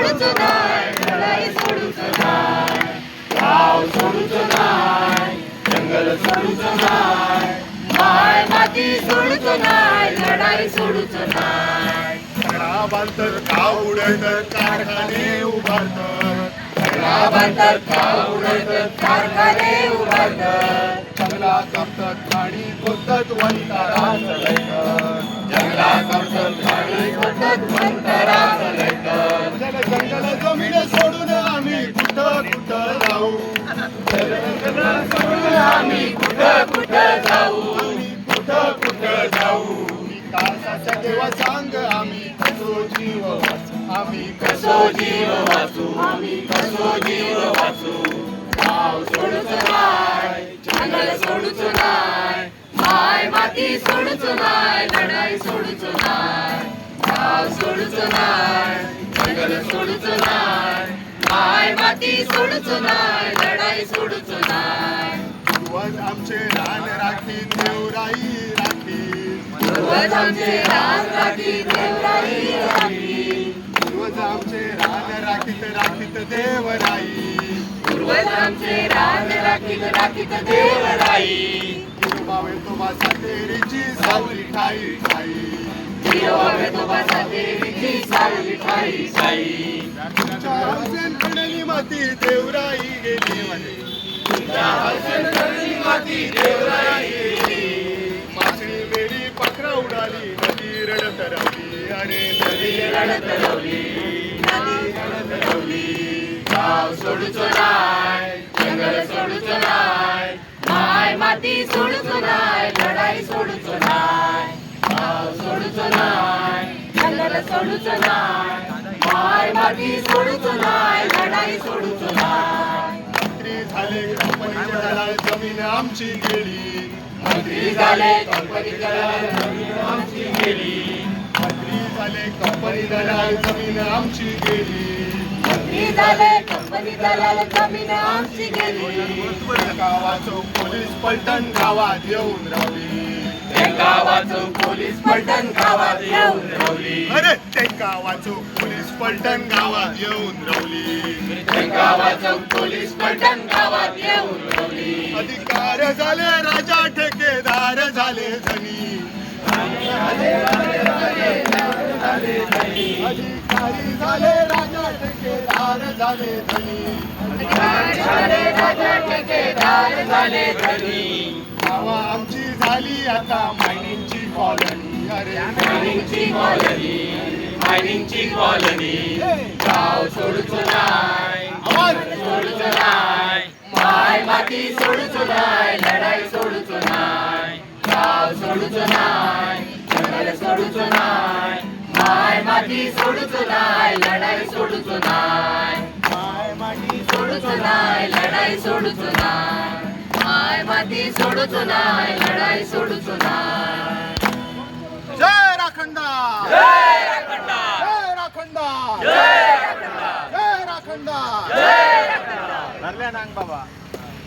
सोडूचो नाय, लढाई सोडूचो नाय. गाव सोडूचो नाय, जंगल सोडूचो नाय, माय माती सोडूचो नाय, लढाई सोडूचो नाय. सगळा बांधतात गाव उडवतात कारखाने उभारतात. सगळा बांधतात गाव उडवतात कारखाने उभारतात. जंगला कापतात आणि खोदतात वंतारा चढतात. जंगला कापतात आणि खोदतात वंतारा चढतात. जंगल जमीन सोडून आम्ही कुठं कुठं जाऊ. जंगल सोडून आम्ही कुठं कुठं जाऊ. आम्ही कुठं कुठं जाऊ. विकासाच्या देवा सांग आम्ही कसो जीव वाचू. आम्ही कसो जीव वाचू, आम्ही कसो जीव वाचू. गाव सोडूचो नाय, जंगल सोडूचो नाय, माय माती सोडूचो नाय, लढाई सोडूचो नाय. गाव सोडूचो नाय, जंगल सोडूचो नाय, माय माती सोडूचो नाय, लढाई सोडूचो नाय. पूर्वज आमचे रान राखी देवराई राखी. पूर्वज आमचे रान राखी देवराई राखी. पूर्वज आमचे रान राखीत राखीत देवराई. पूर्वज आमचे रान राखीत राखीत देवराई. बावे तोबा सातेरीची सावली ठाई ठाई. विठोबा सातेरीची सावली ठाई ठाई. तुमच्या हौसेन कडली माती देवराई गेली. तुमच्या हौसेन कडली माती देवराई गेली. मासळी वेळी पाखरा उडाली नदी रडत रवली. अरे नदी रडत रवली, नदी रडत रवली. गाव सोडूचो नाय, जंगल सोडूचो नाय, माय माती सोडूचो नाय, लढाई सोडूचो नाय. गाव सोडूचो नाय, जंगल सोडूचो नाय, माय माती सोडूचो नाय, लढाई सोडूचो नाय. मंत्री झाले कंपनीचे दलाल जमीन आमची गेली. मंत्री झाले कंपनी दलाल जमीन आमची गेली. मंत्री झाले कंपनी दलाल जमीन आमची गेली. मंत्री झाले कंपनी दलाल जमीन आमची गेली. गावाचो पोलीस पलटण गावात येऊन राहिली. गावाचो पोलीस पलटण गावात येऊन राहिली. अरे ते गावाचो पोलीस पलटण गावात येऊन राहिली. गावाचो पोलीस पलटण गावात येऊन राहिली. अधिकार झाले राजा ठेकेदार झाले धनी. अधिकारी झाले राजा ठेकेदार झाले धनी. झाले राजा ठेकेदार झाले धनी. गावा आमची झाली आता मायनिंगची कॉलनी. अरे मायनिंगची कॉलनी, मायनिंगची कॉलनी. गाव सोडूचो नाय, सोडूचो नाय, माय माती सोडूचो नाय, लढाई सोडूचो नाय. गाव सोडूचो नाय, जंगल सोडूचो नाय, माय माती सोडूचो नाय, लढाई सोडूचो नाय. माय माटी सोडूचो नाय, लढाई सोडूचो नाय, माय माती सोडूचो नाय, लढाई सोडूचो नाय. जय राखंडा. जय राखंडा, जय राखंडा. जय राखंडा, जय राखंडा. जय राखंडा. धरल्या नांग बाबा.